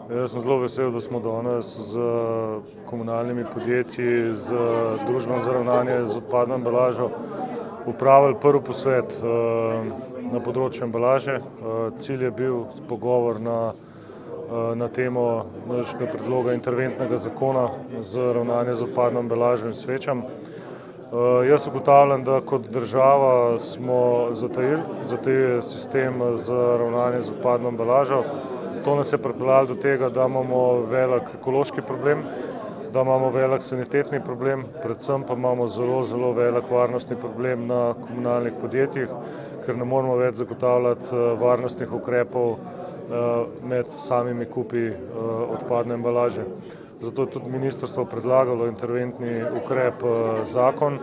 Jaz sem zelo vesel, da smo danes z komunalnimi podjetji, z Družbo za ravnanje z odpadno embalažo opravili prvi posvet na področju embalaže. Cilj je bil pogovor na temo našega predloga interventnega zakona za ravnanje z odpadno embalažo in svečam. Jaz ugotavljam, da kot država smo zatajili sistem za ravnanje z odpadno embalažo. To nas je pripeljalo do tega, da imamo velik ekološki problem, da imamo velik sanitetni problem, predvsem pa imamo zelo velik varnostni problem na komunalnih podjetjih, ker ne moremo več zagotavljati varnostnih ukrepov med samimi kupi odpadne embalaže. Zato je tudi ministrstvo predlagalo interventni ukrep zakon,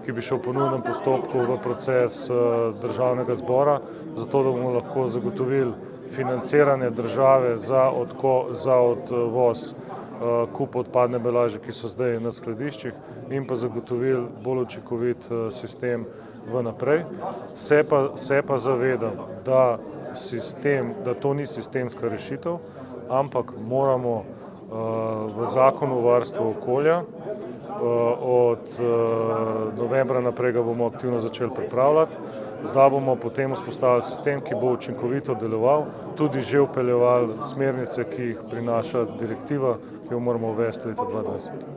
ki bi šel po nujnem postopku v proces Državnega zbora, zato da bomo lahko zagotovili financiranje države za odvoz kupa odpadne embalaže, ki so zdaj na skladiščih, in pa zagotovili bolj učinkovit sistem vnaprej. Se pa zavedam, da to ni sistemska rešitev, ampak moramo v zakonu o varstvu okolja od novembra naprej ga bomo aktivno začeli pripravljati, da bomo potem vzpostavili sistem, ki bo učinkovito deloval, tudi že vpeljevali smernice, ki jih prinaša direktiva, ki jo moramo uvesti leta 2020.